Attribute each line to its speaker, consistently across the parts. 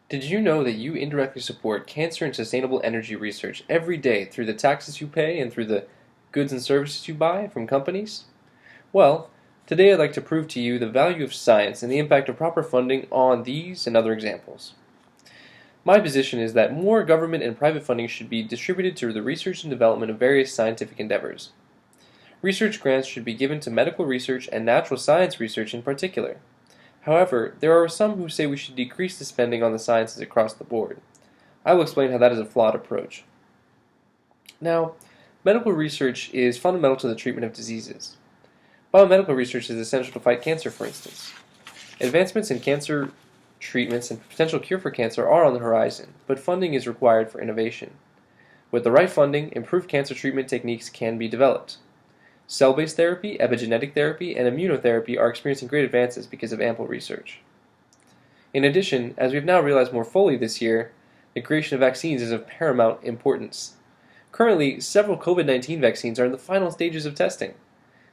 Speaker 1: Did you know that you indirectly support cancer and sustainable energy research every day through the taxes you pay and through the goods and services you buy from companies? Well, today I'd like to prove to you the value of science and the impact of proper funding on these and other examples. My position is that more government and private funding should be distributed to the research and development of various scientific endeavors. Research grants should be given to medical research and natural science research in particular. However, there are some who say we should decrease the spending on the sciences across the board. I will explain how that is a flawed approach. Now, medical research is fundamental to the treatment of diseases. Biomedical research is essential to fight cancer, for instance. Advancements in cancer treatments and potential cure for cancer are on the horizon, but funding is required for innovation. With the right funding, improved cancer treatment techniques can be developed. Cell-based therapy, epigenetic therapy, and immunotherapy are experiencing great advances because of ample research. In addition, as we've now realized more fully this year, the creation of vaccines is of paramount importance. Currently, several COVID-19 vaccines are in the final stages of testing.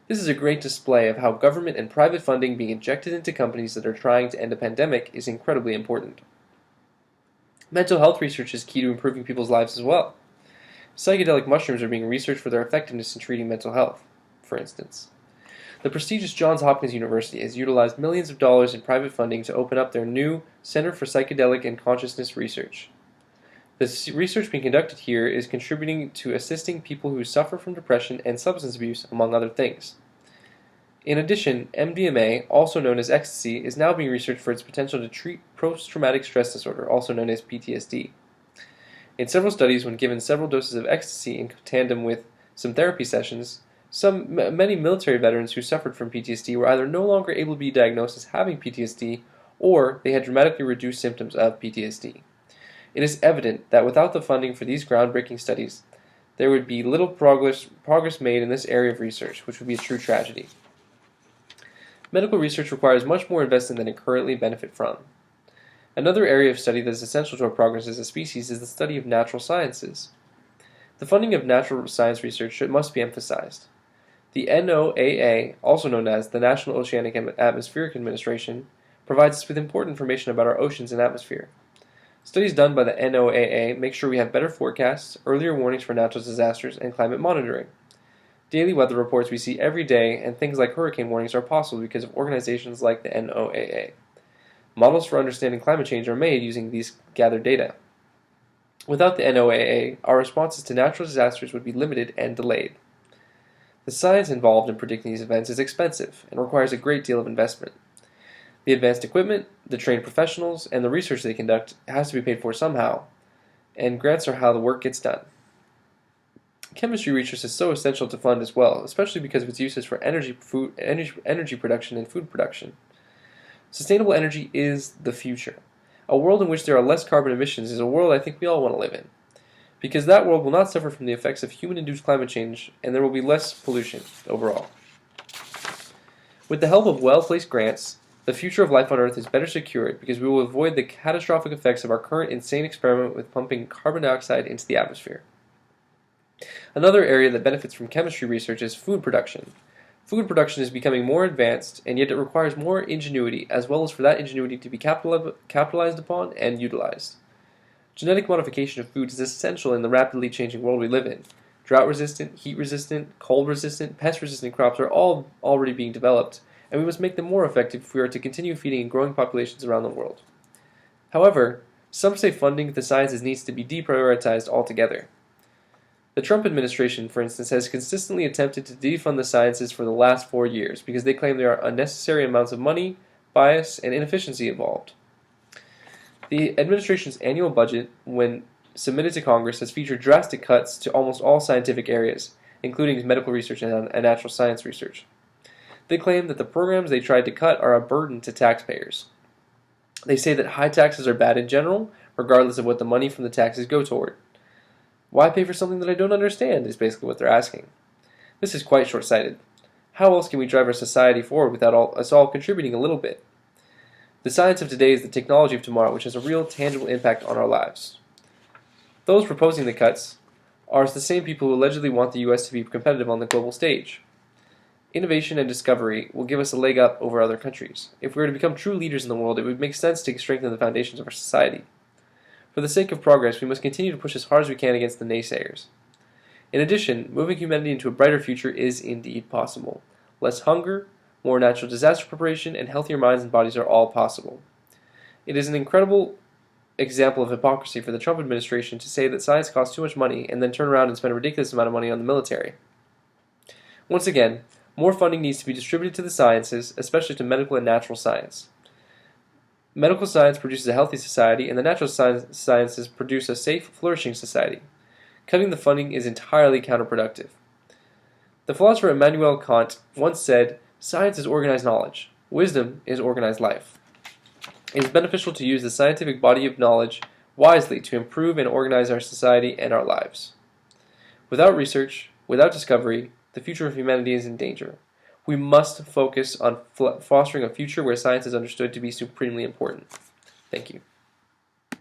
Speaker 1: This is a great display of how government and private funding being injected into companies that are trying to end a pandemic is incredibly important. Mental health research is key to improving people's lives as well. Psychedelic mushrooms are being researched for their effectiveness in treating mental health, for instance. The prestigious Johns Hopkins University has utilized millions of dollars in private funding to open up their new Center for Psychedelic and Consciousness Research. The research being conducted here is contributing to assisting people who suffer from depression and substance abuse, among other things. In addition, MDMA, also known as ecstasy, is now being researched for its potential to treat post-traumatic stress disorder, also known as PTSD. In several studies, when given several doses of ecstasy in tandem with some therapy sessions, many military veterans who suffered from PTSD were either no longer able to be diagnosed as having PTSD, or they had dramatically reduced symptoms of PTSD. It is evident that without the funding for these groundbreaking studies, there would be little progress made in this area of research, which would be a true tragedy. Medical research requires much more investment than it currently benefits from. Another area of study that is essential to our progress as a species is the study of natural sciences. The funding of natural science research must be emphasized. The NOAA, also known as the National Oceanic and Atmospheric Administration, provides us with important information about our oceans and atmosphere. Studies done by the NOAA make sure we have better forecasts, earlier warnings for natural disasters, and climate monitoring. Daily weather reports we see every day, and things like hurricane warnings are possible because of organizations like the NOAA. Models for understanding climate change are made using these gathered data. Without the NOAA, our responses to natural disasters would be limited and delayed. The science involved in predicting these events is expensive and requires a great deal of investment. The advanced equipment, the trained professionals, and the research they conduct has to be paid for somehow, and grants are how the work gets done. Chemistry research is so essential to fund as well, especially because of its uses for energy production and food production. Sustainable energy is the future. A world in which there are less carbon emissions is a world I think we all want to live in, because that world will not suffer from the effects of human-induced climate change, and there will be less pollution overall. With the help of well-placed grants, the future of life on Earth is better secured because we will avoid the catastrophic effects of our current insane experiment with pumping carbon dioxide into the atmosphere. Another area that benefits from chemistry research is food production. Food production is becoming more advanced, and yet it requires more ingenuity, as well as for that ingenuity to be capitalized upon and utilized. Genetic modification of foods is essential in the rapidly changing world we live in. Drought-resistant, heat-resistant, cold-resistant, pest-resistant crops are all already being developed, and we must make them more effective if we are to continue feeding growing populations around the world. However, some say funding the sciences needs to be deprioritized altogether. The Trump administration, for instance, has consistently attempted to defund the sciences for the last 4 years because they claim there are unnecessary amounts of money, bias, and inefficiency involved. The administration's annual budget, when submitted to Congress, has featured drastic cuts to almost all scientific areas, including medical research and natural science research. They claim that the programs they tried to cut are a burden to taxpayers. They say that high taxes are bad in general, regardless of what the money from the taxes go toward. Why pay for something that I don't understand is basically what they're asking. This is quite short-sighted. How else can we drive our society forward without us all contributing a little bit? The science of today is the technology of tomorrow, which has a real tangible impact on our lives. Those proposing the cuts are the same people who allegedly want the U.S. to be competitive on the global stage. Innovation and discovery will give us a leg up over other countries. If we were to become true leaders in the world, it would make sense to strengthen the foundations of our society. For the sake of progress, we must continue to push as hard as we can against the naysayers. In addition, moving humanity into a brighter future is indeed possible. Less hunger, more natural disaster preparation, and healthier minds and bodies are all possible. It is an incredible example of hypocrisy for the Trump administration to say that science costs too much money and then turn around and spend a ridiculous amount of money on the military. Once again, more funding needs to be distributed to the sciences, especially to medical and natural science. Medical science produces a healthy society, and the natural sciences produce a safe, flourishing society. Cutting the funding is entirely counterproductive. The philosopher Immanuel Kant once said, "Science is organized knowledge. Wisdom is organized life." It is beneficial to use the scientific body of knowledge wisely to improve and organize our society and our lives. Without research, without discovery, the future of humanity is in danger. We must focus on fostering a future where science is understood to be supremely important. Thank you.